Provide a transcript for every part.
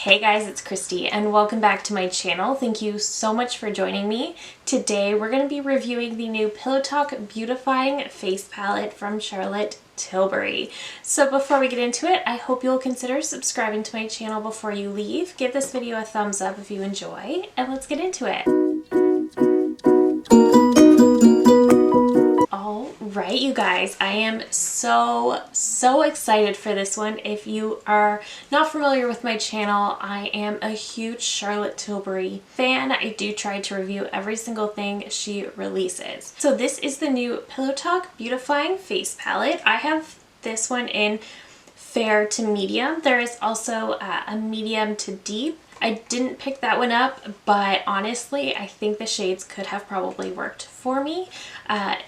Hey guys, it's Christy and welcome back to my channel. Thank you so much for joining me. Today we're going to be reviewing the new Pillow Talk Beautifying Face Palette from Charlotte Tilbury. So before we get into it, I hope you'll consider subscribing to my channel before you leave. Give this video a thumbs up if you enjoy, and let's get into it. Right, you guys, I am so excited for this one. If you are not familiar with my channel, I am a huge Charlotte Tilbury fan. I do try to review every single thing she releases. So this is the new Pillow Talk Beautifying Face Palette. I have this one in fair to medium. There is also a medium to deep. I didn't pick that one up, but honestly, I think the shades could have probably worked for me.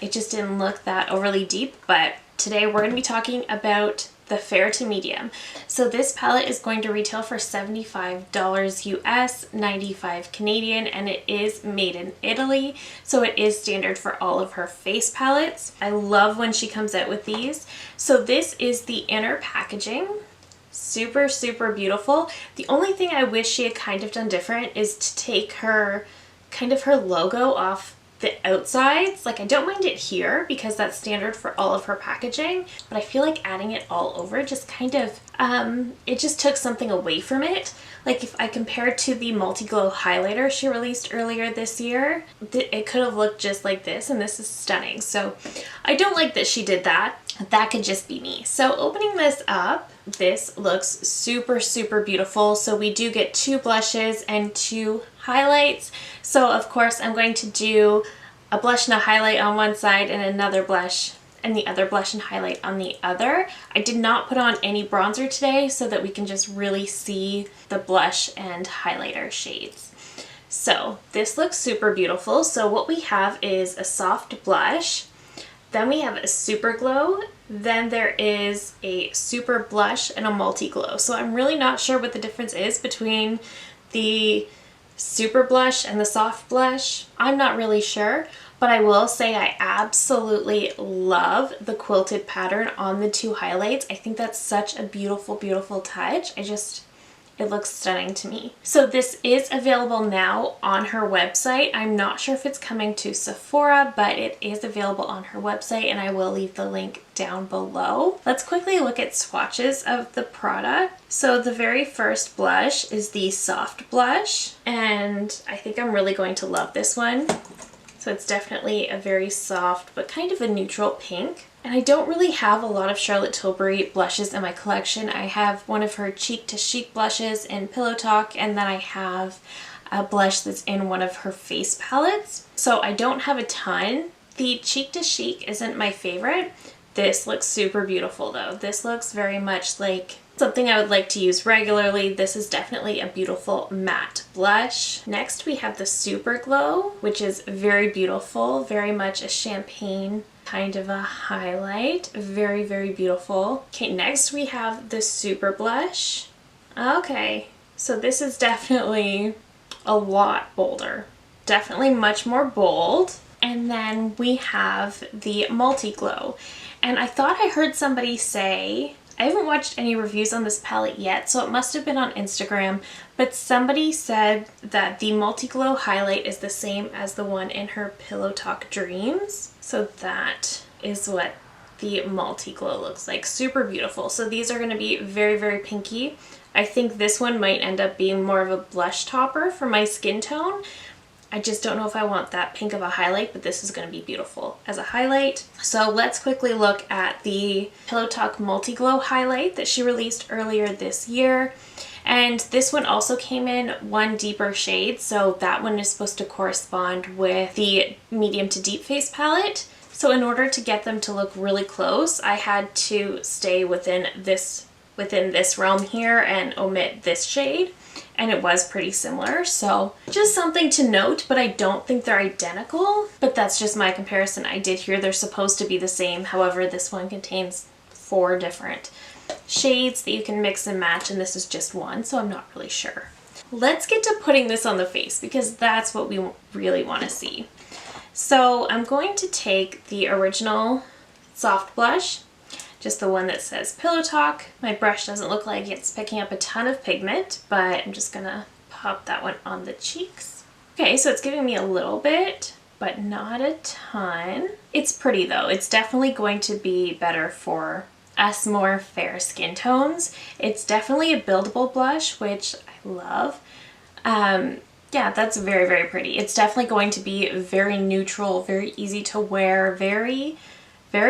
It just didn't look that overly deep, but today we're going to be talking about the fair to medium. So this palette is going to retail for $75 US, 95 Canadian, and it is made in Italy, so it is standard for all of her face palettes. I love when she comes out with these. So this is the inner packaging. Super beautiful. The only thing I wish she had kind of done different is to take her logo off the outsides. Like, I don't mind it here because that's standard for all of her packaging, but I feel like adding it all over just kind of it just took something away from it. Like, if I compare it to the multi-glow highlighter she released earlier this year, it could have looked just like this, and this is stunning. So I don't like that she did that. That could just be me. So opening this up, this looks super beautiful. So we do get 2 blushes and 2 highlights. So of course I'm going to do a blush and a highlight on one side and another blush and the other blush and highlight on the other. I did not put on any bronzer today so that we can just really see the blush and highlighter shades. So this looks super beautiful. So what we have is a soft blush, then we have a super glow, then there is a super blush and a multi-glow. So I'm really not sure what the difference is between the super blush and the soft blush. I'm not really sure, but I will say I absolutely love the quilted pattern on the 2 highlights. I think that's such a beautiful touch. It looks stunning to me. So this is available now on her website. I'm not sure if it's coming to Sephora, but it is available on her website, and I will leave the link down below. Let's quickly look at swatches of the product. So the very first blush is the soft blush, and I think I'm really going to love this one. So it's definitely a very soft but kind of a neutral pink. And I don't really have a lot of Charlotte Tilbury blushes in my collection. I have one of her Cheek to Chic blushes in Pillow Talk, and then I have a blush that's in one of her face palettes. So I don't have a ton. The Cheek to Chic isn't my favorite. This looks super beautiful though. This looks very much like something I would like to use regularly. This is definitely a beautiful matte blush. Next we have the Super Glow, which is very beautiful, very much a champagne kind of a highlight. Very beautiful. Okay, next we have the Super Blush. Okay, so this is definitely a lot bolder. Definitely much more bold. And then we have the Multi Glow. And I thought I heard somebody say, I haven't watched any reviews on this palette yet, so it must have been on Instagram, but somebody said that the Multi-Glow highlight is the same as the one in her Pillow Talk Dreams. So that is what the Multi-Glow looks like. Super beautiful. So these are going to be very pinky. I think this one might end up being more of a blush topper for my skin tone. I just don't know if I want that pink of a highlight, but this is going to be beautiful as a highlight. So let's quickly look at the Pillow Talk Multi-Glow highlight that she released earlier this year. And this one also came in 1 deeper shade, so that one is supposed to correspond with the medium to deep face palette. So in order to get them to look really close, I had to stay within this realm here and omit this shade. And it was pretty similar, so just something to note, but I don't think they're identical, but that's just my comparison. I did hear they're supposed to be the same, however this one contains 4 different shades that you can mix and match, and this is just one, so I'm not really sure. Let's get to putting this on the face because that's what we really want to see. So I'm going to take the original soft blush, just the one that says Pillow Talk. My brush doesn't look like it's picking up a ton of pigment, but I'm just gonna pop that one on the cheeks. Okay, so it's giving me a little bit, but not a ton. It's pretty though. It's definitely going to be better for us more fair skin tones. It's definitely a buildable blush, which I love. Yeah, that's very, very pretty. It's definitely going to be very neutral, very easy to wear, very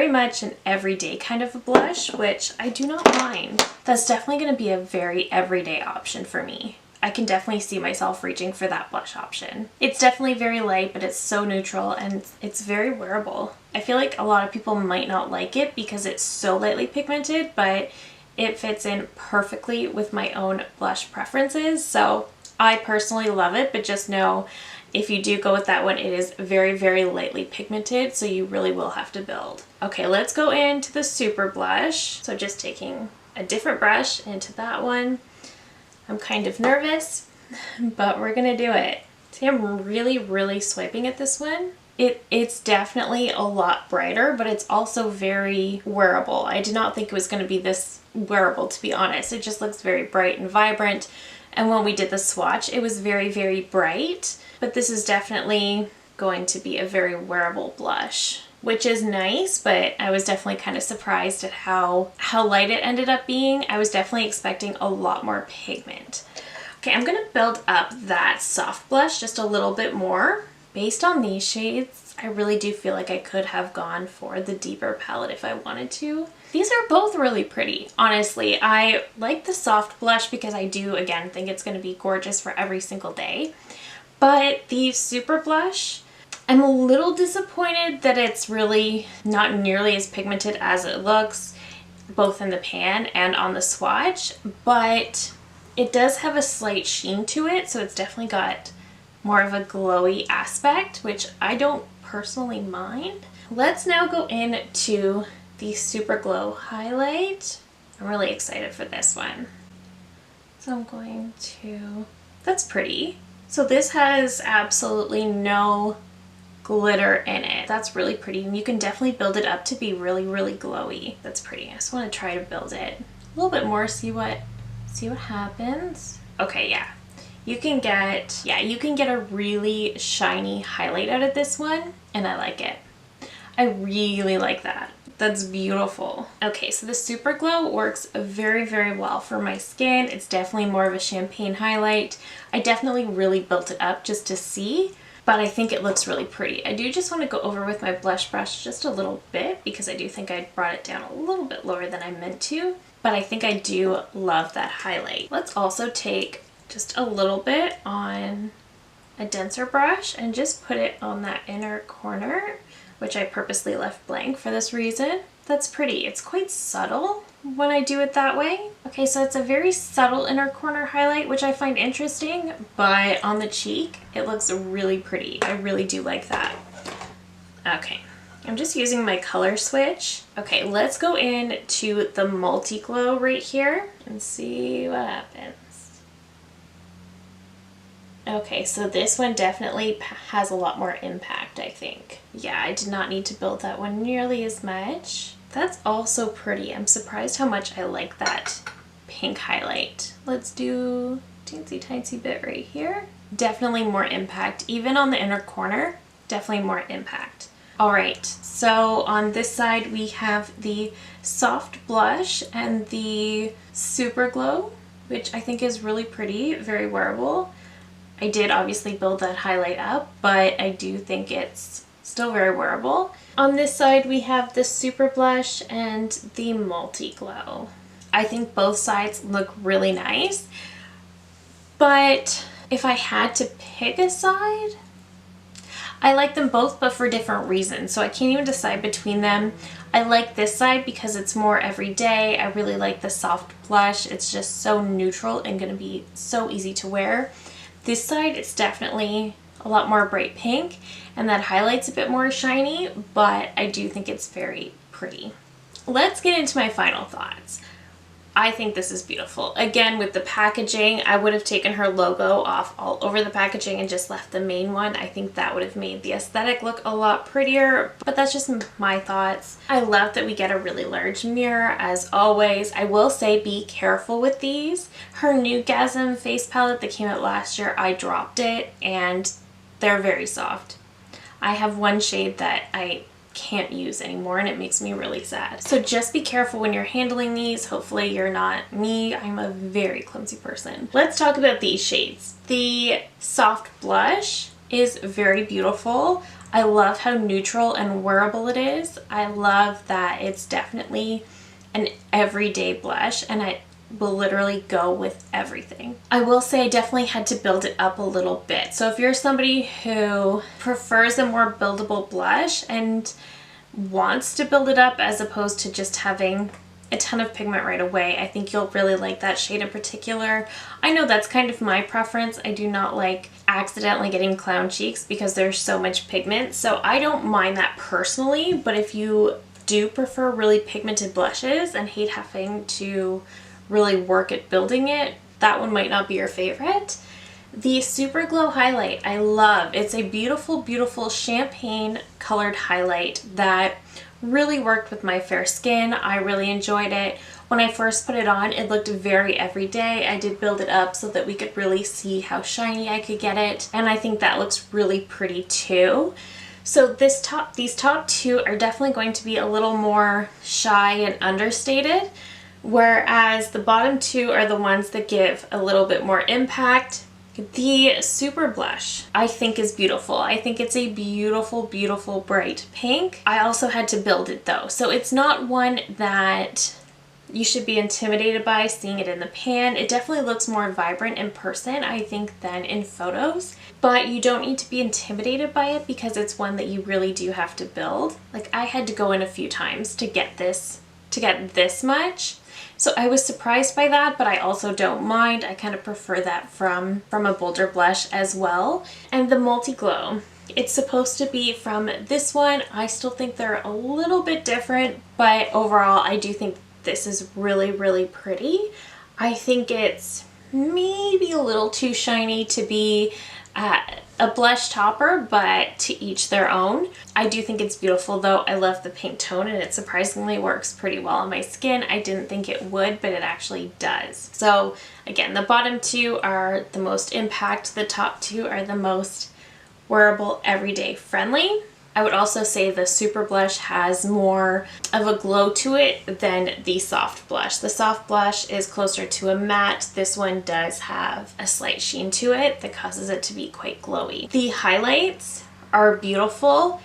much an everyday kind of a blush, which I do not mind. That's definitely going to be a very everyday option for me. I can definitely see myself reaching for that blush option. It's definitely very light, but it's so neutral and it's very wearable. I feel like a lot of people might not like it because it's so lightly pigmented, but it fits in perfectly with my own blush preferences. So I personally love it, but just know if you do go with that one, it is very, very lightly pigmented, so you really will have to build. Okay, let's go into the super blush. So just taking a different brush into that one. I'm kind of nervous, but we're gonna do it. See, I'm really, really swiping at this one. It's definitely a lot brighter, but it's also very wearable. I did not think it was gonna be this wearable, to be honest. It just looks very bright and vibrant. And when we did the swatch, it was very, very bright, but this is definitely going to be a very wearable blush, which is nice, but I was definitely kind of surprised at how light it ended up being. I was definitely expecting a lot more pigment. Okay, I'm gonna build up that soft blush just a little bit more. Based on these shades, I really do feel like I could have gone for the deeper palette if I wanted to. These are both really pretty, honestly. I like the soft blush because I do, again, think it's gonna be gorgeous for every single day. But the super blush, I'm a little disappointed that it's really not nearly as pigmented as it looks, both in the pan and on the swatch, but it does have a slight sheen to it, so it's definitely got more of a glowy aspect, which I don't personally mind. Let's now go into the Super Glow highlight. I'm really excited for this one. So I'm going to, that's pretty. So this has absolutely no glitter in it. That's really pretty, and you can definitely build it up to be really, really glowy. That's pretty. I just want to try to build it a little bit more, see what happens. Okay, yeah. You can get a really shiny highlight out of this one, and I like it. I really like that. That's beautiful. Okay, so the Super Glow works very, very well for my skin. It's definitely more of a champagne highlight. I definitely really built it up just to see, but I think it looks really pretty. I do just want to go over with my blush brush just a little bit because I do think I brought it down a little bit lower than I meant to, but I think I do love that highlight. Let's also take just a little bit on a denser brush and just put it on that inner corner, which I purposely left blank for this reason. That's pretty. It's quite subtle when I do it that way. Okay, so it's a very subtle inner corner highlight, which I find interesting, but on the cheek, it looks really pretty. I really do like that. Okay, I'm just using my color switch. Okay, let's go into the Multi Glow right here and see what happens. Okay, so this one definitely has a lot more impact, I think. Yeah, I did not need to build that one nearly as much. That's also pretty. I'm surprised how much I like that pink highlight. Let's do a teensy bit right here. Definitely more impact. Even on the inner corner, definitely more impact. All right, so on this side we have the soft blush and the Super Glow, which I think is really pretty, very wearable. I did obviously build that highlight up, but I do think it's still very wearable. On this side, we have the Super Blush and the Multi Glow. I think both sides look really nice, but if I had to pick a side, I like them both, but for different reasons, so I can't even decide between them. I like this side because it's more everyday. I really like the soft blush. It's just so neutral and gonna be so easy to wear. This side, it's definitely a lot more bright pink, and that highlight's a bit more shiny, but I do think it's very pretty. Let's get into my final thoughts. I think this is beautiful. Again, with the packaging, I would have taken her logo off all over the packaging and just left the main one. I think that would have made the aesthetic look a lot prettier, but that's just my thoughts. I love that we get a really large mirror, as always. I will say be careful with these. Her new Gasm face palette that came out last year, I dropped it, and they're very soft. I have one shade that I can't use anymore and it makes me really sad. So just be careful when you're handling these. Hopefully you're not me. I'm a very clumsy person. Let's talk about these shades. The soft blush is very beautiful. I love how neutral and wearable it is. I love that it's definitely an everyday blush and I will literally go with everything. I will say I definitely had to build it up a little bit. So if you're somebody who prefers a more buildable blush and wants to build it up as opposed to just having a ton of pigment right away, I think you'll really like that shade in particular. I know that's kind of my preference. I do not like accidentally getting clown cheeks because there's so much pigment, so I don't mind that personally, but if you do prefer really pigmented blushes and hate having to really work at building it, that one might not be your favorite. The Super Glow highlight, I love. It's a beautiful, beautiful champagne colored highlight that really worked with my fair skin. I really enjoyed it. When I first put it on, it looked very everyday. I did build it up so that we could really see how shiny I could get it, and I think that looks really pretty too. So these top two are definitely going to be a little more shy and understated, whereas the bottom two are the ones that give a little bit more impact. The Super Blush I think is beautiful. I think it's a beautiful, beautiful bright pink. I also had to build it though, so it's not one that you should be intimidated by seeing it in the pan. It definitely looks more vibrant in person, I think, than in photos, but you don't need to be intimidated by it because it's one that you really do have to build. Like, I had to go in a few times to get this much. So I was surprised by that, but I also don't mind. I kind of prefer that from a bolder blush as well. And the Multi Glow, it's supposed to be from this one. I still think they're a little bit different, but overall I do think this is really, really pretty. I think it's maybe a little too shiny to be a blush topper, but to each their own. I do think it's beautiful though. I love the pink tone and it surprisingly works pretty well on my skin. I didn't think it would, but it actually does. So again, the bottom two are the most impact. The top two are the most wearable, everyday friendly. I would also say the Super Blush has more of a glow to it than the Soft Blush. The Soft Blush is closer to a matte. This one does have a slight sheen to it that causes it to be quite glowy. The highlights are beautiful.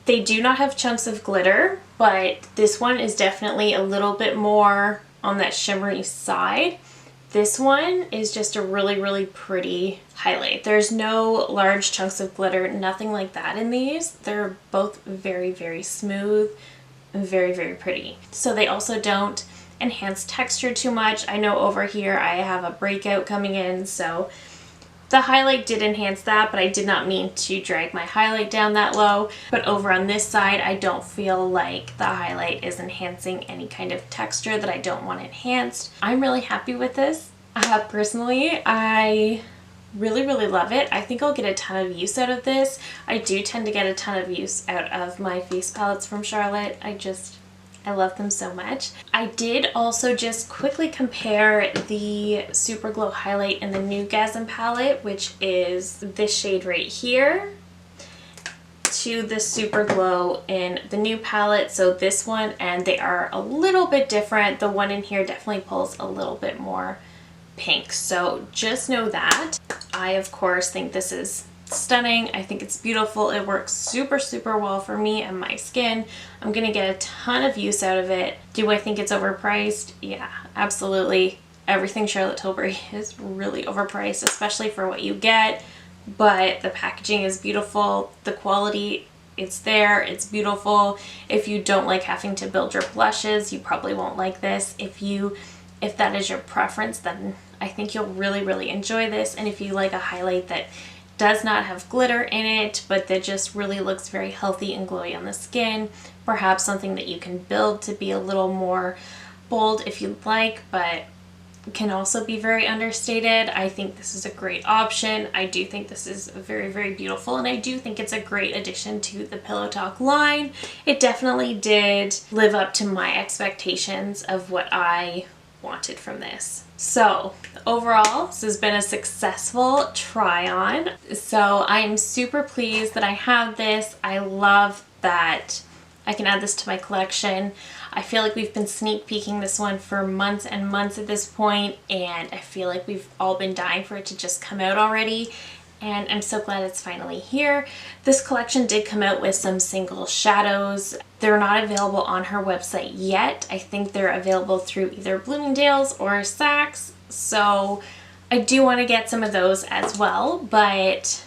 They do not have chunks of glitter, but this one is definitely a little bit more on that shimmery side. This one is just a really, really pretty highlight. There's no large chunks of glitter, nothing like that in these. They're both very, very smooth and very, very pretty. So they also don't enhance texture too much. I know over here I have a breakout coming in, so the highlight did enhance that, but I did not mean to drag my highlight down that low. But over on this side, I don't feel like the highlight is enhancing any kind of texture that I don't want enhanced. I'm really happy with this. Personally, I really, really love it. I think I'll get a ton of use out of this. I do tend to get a ton of use out of my face palettes from Charlotte. I love them so much. I did also just quickly compare the Super Glow highlight in the new Gasm palette, which is this shade right here, to the Super Glow in the new palette. So this one, and they are a little bit different. The one in here definitely pulls a little bit more pink. So just know that. I, of course, think this is stunning. I think it's beautiful. It works super, super well for me and my skin. I'm gonna get a ton of use out of it. Do I think it's overpriced? Yeah, absolutely. Everything Charlotte Tilbury is really overpriced, especially for what you get, but the packaging is beautiful. The quality, it's there, it's beautiful. If you don't like having to build your blushes, you probably won't like this. If that is your preference, then I think you'll really, really enjoy this. And if you like a highlight that does not have glitter in it, but that just really looks very healthy and glowy on the skin, perhaps something that you can build to be a little more bold if you'd like, but can also be very understated. I think this is a great option. I do think this is very, very beautiful, and I do think it's a great addition to the Pillow Talk line. It definitely did live up to my expectations of what I wanted from this. So overall, this has been a successful try on. So I'm super pleased that I have this. I love that I can add this to my collection. I feel like we've been sneak peeking this one for months and months at this point, and I feel like we've all been dying for it to just come out already, and I'm so glad it's finally here. This collection did come out with some single shadows. They're not available on her website yet. I think they're available through either Bloomingdale's or Saks, so I do want to get some of those as well, but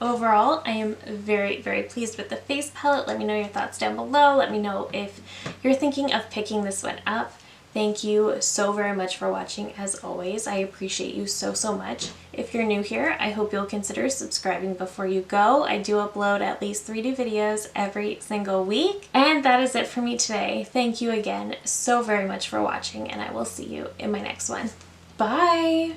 overall, I am very, very pleased with the face palette. Let me know your thoughts down below. Let me know if you're thinking of picking this one up. Thank you so very much for watching as always. I appreciate you so, so much. If you're new here, I hope you'll consider subscribing before you go. I do upload at least 3 new videos every single week. And that is it for me today. Thank you again so very much for watching, and I will see you in my next one. Bye!